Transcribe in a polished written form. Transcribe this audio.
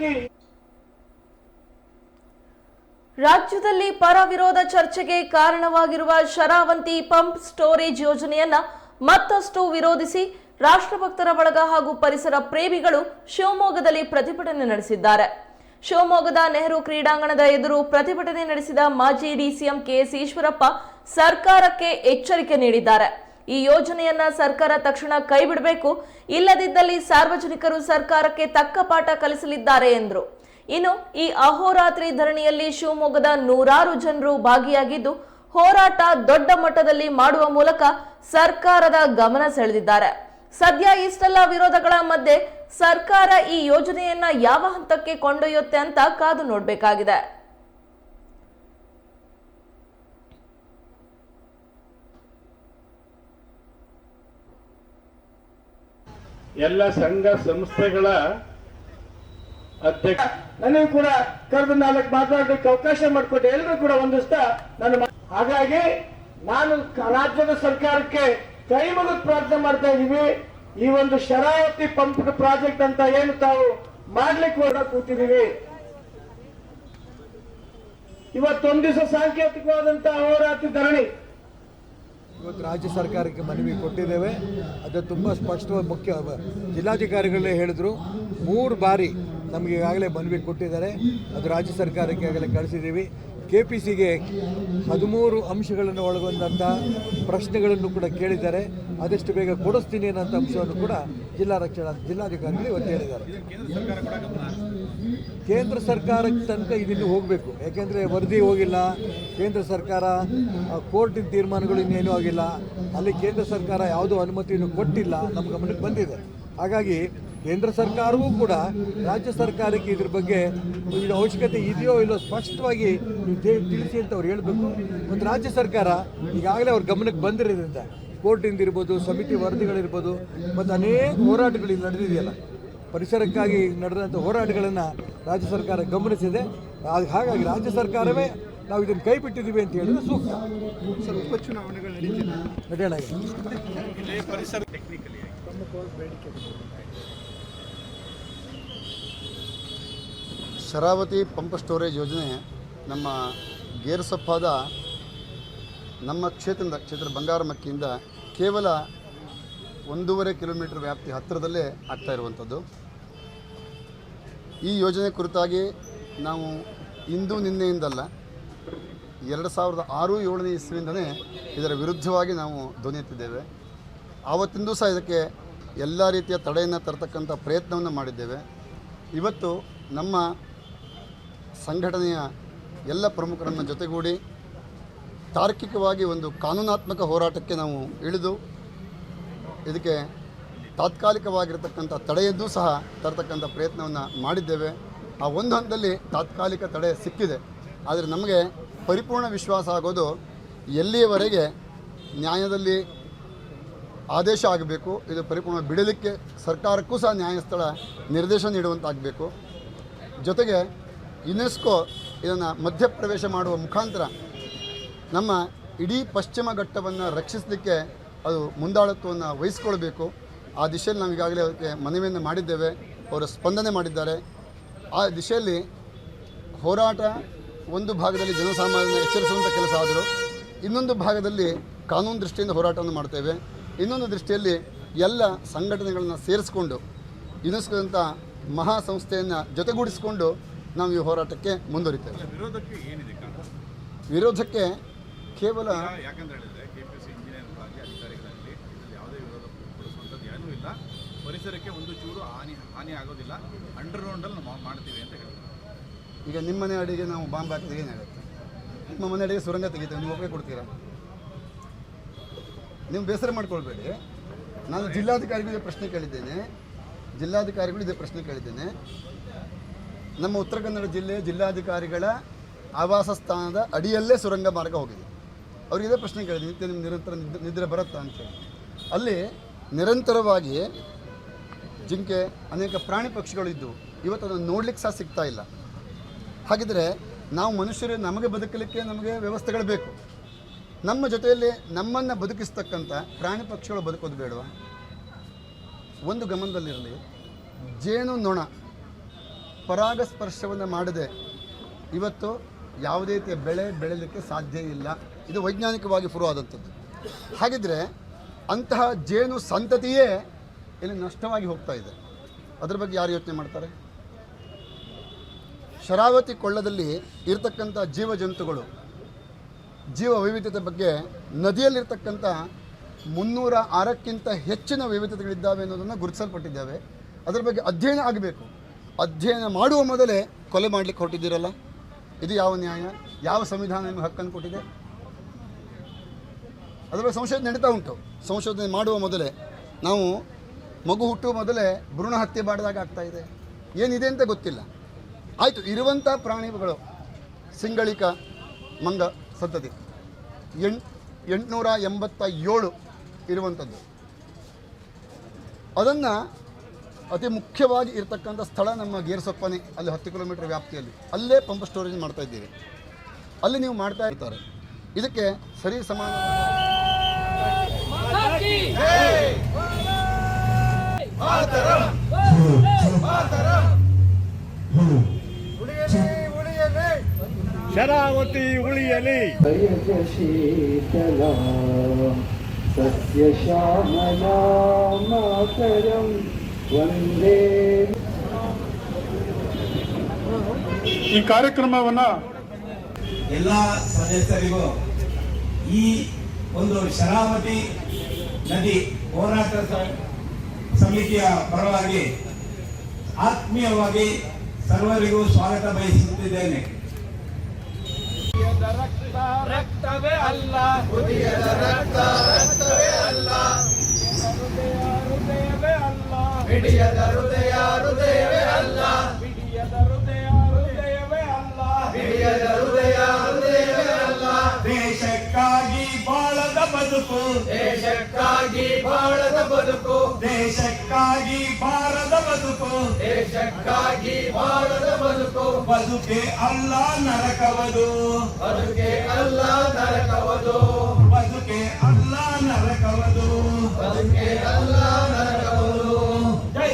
ಹಾಕಿ ರಾಜ್ಯದಲ್ಲಿ ಪರ ವಿರೋಧ ಚರ್ಚೆಗೆ ಕಾರಣವಾಗಿರುವ ಶರಾವತಿ ಪಂಪ್ ಸ್ಟೋರೇಜ್ ಯೋಜನೆಯನ್ನ ಮತ್ತಷ್ಟು ವಿರೋಧಿಸಿ ರಾಷ್ಟ್ರಭಕ್ತರ ಬಳಗ ಹಾಗೂ ಪರಿಸರ ಪ್ರೇಮಿಗಳು ಶಿವಮೊಗ್ಗದಲ್ಲಿ ಪ್ರತಿಭಟನೆ ನಡೆಸಿದ್ದಾರೆ. ಶಿವಮೊಗ್ಗದ ನೆಹರು ಕ್ರೀಡಾಂಗಣದ ಎದುರು ಪ್ರತಿಭಟನೆ ನಡೆಸಿದ ಮಾಜಿ ಡಿಸಿಎಂ ಕೆಎಸ್ ಈಶ್ವರಪ್ಪ ಸರ್ಕಾರಕ್ಕೆ ಎಚ್ಚರಿಕೆ ನೀಡಿದ್ದಾರೆ. ಈ ಯೋಜನೆಯನ್ನ ಸರ್ಕಾರ ತಕ್ಷಣ ಕೈಬಿಡಬೇಕು, ಇಲ್ಲದಿದ್ದಲ್ಲಿ ಸಾರ್ವಜನಿಕರು ಸರ್ಕಾರಕ್ಕೆ ತಕ್ಕ ಪಾಠ ಕಲಿಸಲಿದ್ದಾರೆ ಎಂದರು. ಇನ್ನು ಈ ಅಹೋರಾತ್ರಿ ಧರಣಿಯಲ್ಲಿ ಶಿವಮೊಗ್ಗದ ನೂರಾರು ಜನರು ಭಾಗಿಯಾಗಿದ್ದು ಹೋರಾಟ ದೊಡ್ಡ ಮಟ್ಟದಲ್ಲಿ ಮಾಡುವ ಮೂಲಕ ಸರ್ಕಾರದ ಗಮನ ಸೆಳೆದಿದ್ದಾರೆ. ಸದ್ಯ ಇಷ್ಟೆಲ್ಲ ವಿರೋಧಗಳ ಮಧ್ಯೆ ಸರ್ಕಾರ ಈ ಯೋಜನೆಯನ್ನ ಯಾವ ಹಂತಕ್ಕೆ ಕೊಂಡೊಯ್ಯುತ್ತೆ ಅಂತ ಕಾದು ನೋಡಬೇಕಾಗಿದೆ. ಎಲ್ಲ ಸಂಘ ಸಂಸ್ಥೆಗಳ ಅಧ್ಯಕ್ಷ ನನಗೂ ಕೂಡ ಕರೆದು 4 ಮಾತಾಡೋದಕ್ಕೆ ಅವಕಾಶ ಮಾಡಿಕೊಟ್ಟೆ. ಎಲ್ಲರೂ ಕೂಡ ಒಂದಿಸ್ತಾ ಹಾಗಾಗಿ ನಾನು ರಾಜ್ಯದ ಸರ್ಕಾರಕ್ಕೆ ಕೈ ಮುಗಿದು ಪ್ರಾರ್ಥನೆ ಮಾಡ್ತಾ ಇದೀವಿ. ಈ ಒಂದು ಶರಾವತಿ ಪಂಪ್ ಪ್ರಾಜೆಕ್ಟ್ ಅಂತ ಏನು ತಾವು ಮಾಡ್ಲಿಕ್ಕೆ ಕೂತಿದೀವಿ, ಇವತ್ತೊಂದು ದಿವಸ ಸಾಂಕೇತಿಕವಾದಂತಹ ಹೋರಾಟ ಧರಣಿ ಇವತ್ತು ರಾಜ್ಯ ಸರ್ಕಾರಕ್ಕೆ ಮನವಿ ಕೊಟ್ಟಿದ್ದೇವೆ. ಅದು ತುಂಬ ಸ್ಪಷ್ಟವಾಗಿ ಮುಖ್ಯ ಜಿಲ್ಲಾಧಿಕಾರಿಗಳೇ ಹೇಳಿದ್ರು, 3 ಬಾರಿ ನಮಗೆ ಈಗಾಗಲೇ ಮನವಿ ಕೊಟ್ಟಿದ್ದಾರೆ. ಅದು ರಾಜ್ಯ ಸರ್ಕಾರಕ್ಕೆ ಈಗಾಗಲೇ ಕಳಿಸಿದ್ದೀವಿ. KPCಗೆ 13 ಅಂಶಗಳನ್ನು ಒಳಗೊಂಡಂಥ ಪ್ರಶ್ನೆಗಳನ್ನು ಕೂಡ ಕೇಳಿದ್ದಾರೆ. ಆದಷ್ಟು ಬೇಗ ಕೊಡಿಸ್ತೀನಿ ಅನ್ನೋಂಥ ಅಂಶವನ್ನು ಕೂಡ ಜಿಲ್ಲಾಧಿಕಾರಿಗಳು ಇವತ್ತು ಹೇಳಿದ್ದಾರೆ. ಕೇಂದ್ರ ಸರ್ಕಾರಕ್ಕೆ ತನಕ ಇದನ್ನು ಹೋಗಬೇಕು, ಯಾಕೆಂದರೆ ವರದಿ ಹೋಗಿಲ್ಲ, ಕೇಂದ್ರ ಸರ್ಕಾರ ಕೋರ್ಟಿನ ತೀರ್ಮಾನಗಳು ಇನ್ನೇನೂ ಆಗಿಲ್ಲ, ಅಲ್ಲಿ ಕೇಂದ್ರ ಸರ್ಕಾರ ಯಾವುದೋ ಅನುಮತಿಯನ್ನು ಕೊಟ್ಟಿಲ್ಲ, ನಮ್ಮ ಗಮನಕ್ಕೆ ಬಂದಿದೆ. ಹಾಗಾಗಿ ಕೇಂದ್ರ ಸರ್ಕಾರವೂ ಕೂಡ ರಾಜ್ಯ ಸರ್ಕಾರಕ್ಕೆ ಇದ್ರ ಬಗ್ಗೆ ಇದು ಅವಶ್ಯಕತೆ ಇದೆಯೋ ಇಲ್ಲೋ ಸ್ಪಷ್ಟವಾಗಿ ನೀವು ತಿಳಿಸಿ ಅಂತ ಅವ್ರು ಹೇಳಬೇಕು. ಮತ್ತು ರಾಜ್ಯ ಸರ್ಕಾರ ಈಗಾಗಲೇ ಅವ್ರ ಗಮನಕ್ಕೆ ಬಂದಿರೋದ್ರಿಂದ ಕೋರ್ಟಿಂದ ಇರ್ಬೋದು, ಸಮಿತಿ ವರದಿಗಳಿರ್ಬೋದು, ಮತ್ತು ಅನೇಕ ಹೋರಾಟಗಳು ನಡೆದಿದೆಯಲ್ಲ, ಪರಿಸರಕ್ಕಾಗಿ ನಡೆದಂಥ ಹೋರಾಟಗಳನ್ನು ರಾಜ್ಯ ಸರ್ಕಾರ ಗಮನಿಸಿದೆ. ಹಾಗಾಗಿ ರಾಜ್ಯ ಸರ್ಕಾರವೇ ನಾವು ಇದನ್ನು ಕೈ ಬಿಟ್ಟಿದ್ದೀವಿ ಅಂತ ಹೇಳಿದ್ರೆ ಸೂಕ್ತ. ಉಪಚುನಾವಣೆಗಳು ನಡೆಯೋಣ. ಶರಾವತಿ ಪಂಪ್ ಸ್ಟೋರೇಜ್ ಯೋಜನೆ ನಮ್ಮ ಗೇರುಸೊಪ್ಪಾದ ನಮ್ಮ ಕ್ಷೇತ್ರ ಬಂಗಾರಮಕ್ಕಿಯಿಂದ ಕೇವಲ 1.5 ಕಿಲೋಮೀಟರ್ ವ್ಯಾಪ್ತಿ ಹತ್ತಿರದಲ್ಲೇ ಆಗ್ತಾ ಇರುವಂಥದ್ದು. ಈ ಯೋಜನೆ ಕುರಿತಾಗಿ ನಾವು ಇಂದು ನಿನ್ನೆಯಿಂದಲ್ಲ 2006-7ನೇ ಇಸ್ವಿಯಿಂದಲೇ ಇದರ ವಿರುದ್ಧವಾಗಿ ನಾವು ಧ್ವನಿ ಎತ್ತಿದ್ದೇವೆ. ಆವತ್ತಿಂದೂ ಸಹ ಇದಕ್ಕೆ ಎಲ್ಲ ರೀತಿಯ ತಡೆಯನ್ನು ತರತಕ್ಕಂಥ ಪ್ರಯತ್ನವನ್ನು ಮಾಡಿದ್ದೇವೆ. ಇವತ್ತು ನಮ್ಮ ಸಂಘಟನೆಯ ಎಲ್ಲ ಪ್ರಮುಖರನ್ನು ಜೊತೆಗೂಡಿ ತಾರ್ಕಿಕವಾಗಿ ಒಂದು ಕಾನೂನಾತ್ಮಕ ಹೋರಾಟಕ್ಕೆ ನಾವು ಇಳಿದು ಇದಕ್ಕೆ ತಾತ್ಕಾಲಿಕವಾಗಿರತಕ್ಕಂಥ ತಡೆಯನ್ನೂ ಸಹ ತರತಕ್ಕಂಥ ಪ್ರಯತ್ನವನ್ನು ಮಾಡಿದ್ದೇವೆ. ಆ ಒಂದು ಹಂತದಲ್ಲಿ ತಾತ್ಕಾಲಿಕ ತಡೆ ಸಿಕ್ಕಿದೆ. ಆದರೆ ನಮಗೆ ಪರಿಪೂರ್ಣ ವಿಶ್ವಾಸ ಆಗೋದು ಎಲ್ಲಿಯವರೆಗೆ ನ್ಯಾಯದಲ್ಲಿ ಆದೇಶ ಆಗಬೇಕು, ಇದು ಪರಿಪೂರ್ಣ ಬಿಡಲಿಕ್ಕೆ ಸರ್ಕಾರಕ್ಕೂ ಸಹ ನ್ಯಾಯಸ್ಥಳ ನಿರ್ದೇಶನ ನೀಡುವಂತಾಗಬೇಕು. ಜೊತೆಗೆ ಯುನೆಸ್ಕೋ ಇದನ್ನು ಮಧ್ಯಪ್ರವೇಶ ಮಾಡುವ ಮುಖಾಂತರ ನಮ್ಮ ಇಡೀ ಪಶ್ಚಿಮ ಘಟ್ಟವನ್ನು ರಕ್ಷಿಸಲಿಕ್ಕೆ ಅದು ಮುಂದಾಳತ್ವವನ್ನು ವಹಿಸ್ಕೊಳ್ಬೇಕು. ಆ ದಿಶೆಯಲ್ಲಿ ನಾವು ಈಗಾಗಲೇ ಅದಕ್ಕೆ ಮನವಿಯನ್ನು ಮಾಡಿದ್ದೇವೆ, ಅವರು ಸ್ಪಂದನೆ ಮಾಡಿದ್ದಾರೆ. ಆ ದಿಶೆಯಲ್ಲಿ ಹೋರಾಟ ಒಂದು ಭಾಗದಲ್ಲಿ ಜನಸಾಮಾನ್ಯರನ್ನು ಎಚ್ಚರಿಸುವಂಥ ಕೆಲಸ ಆದರೂ, ಇನ್ನೊಂದು ಭಾಗದಲ್ಲಿ ಕಾನೂನು ದೃಷ್ಟಿಯಿಂದ ಹೋರಾಟವನ್ನು ಮಾಡ್ತೇವೆ. ಇನ್ನೊಂದು ದೃಷ್ಟಿಯಲ್ಲಿ ಎಲ್ಲ ಸಂಘಟನೆಗಳನ್ನು ಸೇರಿಸಿಕೊಂಡು ಯುನೆಸ್ಕೋದಂಥ ಮಹಾ ಸಂಸ್ಥೆಯನ್ನು ಜೊತೆಗೂಡಿಸಿಕೊಂಡು ನಾವು ಈ ಹೋರಾಟಕ್ಕೆ ಮುಂದುವರಿತೇವೆ. ವಿರೋಧಕ್ಕೆ ಕೇವಲ ಯಾಕಂತ ಹೇಳಿದ್ರೆ KPC ಇಂಜಿನಿಯರ್ಗಳಾಗಿ ಅಧಿಕಾರಿಗಳಲ್ಲಿ ಯಾವುದೇ ವಿರೋಧ ಪಡಿಸುವಂಥದ್ದು ಏನೂ ಇಲ್ಲ, ಪರಿಸರಕ್ಕೆ ಒಂದು ಚೂರು ಹಾನಿ ಆಗೋದಿಲ್ಲ, ಅಂಡರ್ಗ್ರೌಂಡಲ್ಲಿ ನಾವು ಮಾಡ್ತೀವಿ ಅಂತ ಹೇಳ್ತಾರೆ. ಈಗ ನಿಮ್ಮ ಮನೆ ಅಡಿಗೆ ನಾವು ಬಾಂಬ್ ಹಾಕಿದ್ರೆ ಏನಾಗುತ್ತೆ? ನಿಮ್ಮ ಮನೆ ಅಡಿಗೆ ಸುರಂಗ ತೆಗಿತೇವೆ, ನೀವು ಒಪ್ಪಿಗೆ ಕೊಡ್ತೀರಾ? ನೀವು ಬೇಸರ ಮಾಡ್ಕೊಳ್ಬೇಡಿ. ನಾನು ಜಿಲ್ಲಾಧಿಕಾರಿಗಳಿಗೆ ಪ್ರಶ್ನೆ ಕೇಳಿದ್ದೇನೆ. ನಮ್ಮ ಉತ್ತರ ಕನ್ನಡ ಜಿಲ್ಲೆ ಜಿಲ್ಲಾಧಿಕಾರಿಗಳ ಆವಾಸ ಸ್ಥಾನದ ಅಡಿಯಲ್ಲೇ ಸುರಂಗ ಮಾರ್ಗ ಹೋಗಿದೆ. ಅವ್ರಿಗೆ ಇದೇ ಪ್ರಶ್ನೆ ಕೇಳಿದೆ, ನಿತ್ಯ ನಿಮ್ಮ ನಿರಂತರ ನಿದ್ರೆ ಬರುತ್ತಾ ಅಂತೇಳಿ. ಅಲ್ಲಿ ನಿರಂತರವಾಗಿ ಜಿಂಕೆ, ಅನೇಕ ಪ್ರಾಣಿ ಪಕ್ಷಿಗಳಿದ್ದವು. ಇವತ್ತು ಅದನ್ನು ನೋಡ್ಲಿಕ್ಕೆ ಸಹ ಸಿಗ್ತಾ ಇಲ್ಲ. ಹಾಗಿದ್ರೆ ನಾವು ಮನುಷ್ಯರು ನಮಗೆ ಬದುಕಲಿಕ್ಕೆ ನಮಗೆ ವ್ಯವಸ್ಥೆಗಳು ಬೇಕು. ನಮ್ಮ ಜೊತೆಯಲ್ಲಿ ನಮ್ಮನ್ನು ಬದುಕಿಸ್ತಕ್ಕಂಥ ಪ್ರಾಣಿ ಪಕ್ಷಿಗಳು ಬದುಕೋದು ಬೇಡವಾ? ಒಂದು ಗಮನದಲ್ಲಿರಲಿ, ಜೇನು ನೊಣ ಪರಾಗಸ್ಪರ್ಶವನ್ನು ಮಾಡದೆ ಇವತ್ತು ಯಾವುದೇ ರೀತಿಯ ಬೆಳೆ ಬೆಳೀಲಿಕ್ಕೆ ಸಾಧ್ಯ ಇಲ್ಲ. ಇದು ವೈಜ್ಞಾನಿಕವಾಗಿ ಪ್ರೂವ್ ಆದಂಥದ್ದು. ಹಾಗಿದ್ರೆ ಅಂತಹ ಜೇನು ಸಂತತಿಯೇ ಇಲ್ಲಿ ನಷ್ಟವಾಗಿ ಹೋಗ್ತಾ ಇದೆ. ಅದರ ಬಗ್ಗೆ ಯಾರು ಯೋಚನೆ ಮಾಡ್ತಾರೆ? ಶರಾವತಿ ಕೊಳ್ಳದಲ್ಲಿ ಇರತಕ್ಕಂಥ ಜೀವಜಂತುಗಳು, ಜೀವ ವೈವಿಧ್ಯತೆ ಬಗ್ಗೆ ನದಿಯಲ್ಲಿರ್ತಕ್ಕಂಥ 306ಕ್ಕಿಂತ ಹೆಚ್ಚಿನ ವೈವಿಧ್ಯತೆಗಳಿದ್ದಾವೆ ಅನ್ನೋದನ್ನು ಗುರುತಿಸಲ್ಪಟ್ಟಿದ್ದಾವೆ. ಅದರ ಬಗ್ಗೆ ಅಧ್ಯಯನ ಆಗಬೇಕು. ಅಧ್ಯಯನ ಮಾಡುವ ಮೊದಲೇ ಕೊಲೆ ಮಾಡಲಿಕ್ಕೆ ಹೊರಟಿದ್ದೀರಲ್ಲ, ಇದು ಯಾವ ನ್ಯಾಯ? ಯಾವ ಸಂವಿಧಾನ ನಿಮಗೆ ಹಕ್ಕನ್ನು ಕೊಟ್ಟಿದೆ? ಅದರ ಬಗ್ಗೆ ಸಂಶೋಧನೆ ನಡೀತಾ ಉಂಟು. ಸಂಶೋಧನೆ ಮಾಡುವ ಮೊದಲೇ, ನಾವು ಮಗು ಹುಟ್ಟುವ ಮೊದಲೇ ಭ್ರೂಣ ಹತ್ಯೆ ಮಾಡಿದಾಗ ಆಗ್ತಾ ಇದೆ. ಏನಿದೆ ಅಂತ ಗೊತ್ತಿಲ್ಲ. ಆಯಿತು, ಇರುವಂಥ ಪ್ರಾಣಿಗಳು ಸಿಂಗಳಿಕ ಮಂಗ ಸಂತತಿ 887 ಇರುವಂಥದ್ದು. ಅದನ್ನು ಅತಿ ಮುಖ್ಯವಾಗಿ ಇರತಕ್ಕಂಥ ಸ್ಥಳ ನಮ್ಮ ಗೇರ್ಸೊಪ್ಪನೆ, ಅಲ್ಲಿ 10 ಕಿಲೋಮೀಟರ್ ವ್ಯಾಪ್ತಿಯಲ್ಲಿ, ಅಲ್ಲೇ ಪಂಪ್ ಸ್ಟೋರೇಜ್ ಮಾಡ್ತಾ ಇದ್ದೀವಿ. ಅಲ್ಲಿ ನೀವು ಮಾಡ್ತಾ ಇರ್ತಾರೆ. ಇದಕ್ಕೆ ಸರಿ ಸಮಾನ ಶರಾವತಿ ಉಳಿಯಲಿ. ಶೀತಲ ಸಸ್ಯ ಶ್ಯಾಮಲ ಮಾತರಂ ವಂದೇ. ಈ ಕಾರ್ಯಕ್ರಮವನ್ನು ಎಲ್ಲ ಸದಸ್ಯರಿಗೂ ಈ ಒಂದು ಶರಾವತಿ ನದಿ ಹೋರಾಟ ಸಮಿತಿಯ ಪರವಾಗಿ ಆತ್ಮೀಯವಾಗಿ ಸರ್ವರಿಗೂ ಸ್ವಾಗತ ಬಯಸುತ್ತಿದ್ದೇನೆ. ರಕ್ತವೇ ಅಲ್ಲ, ಹೃದಯದ ರಕ್ತ ರಕ್ತವೇ ಅಲ್ಲ, ಹೃದಯವೇ ಅಲ್ಲ, ಹಿಡಿಯದ ಹೃದಯ ಹೃದಯವೇ ಅಲ್ಲ, ಹಿಡಿಯದ ಹೃದಯ ಹೃದಯವೇ ಅಲ್ಲ, ಹಿಡಿಯದ ಹೃದಯ ಹೃದಯವೇ ಅಲ್ಲ. ದೇಶಕ್ಕಾಗಿ ಬಾಳದ ಬದುಕು, ದೇಶಕ್ಕಾಗಿ ಬಾಳದ ಬದುಕು, ದೇಶಕ್ಕಾಗಿ ಬಾರದ ಬದುಕು, ದೇಶಕ್ಕಾಗಿ ಬಾಳದ ಬದುಕು. ಬದುಕೆ ಅಲ್ಲ ನರಕವದು, ಬದುಕೆ ಅಲ್ಲ ನರಕವದು, ಬದುಕೆ ಅಲ್ಲ ನರಕವದು, ಬದುಕೆ ಅಲ್ಲ ನರಕವದು. ಜೈ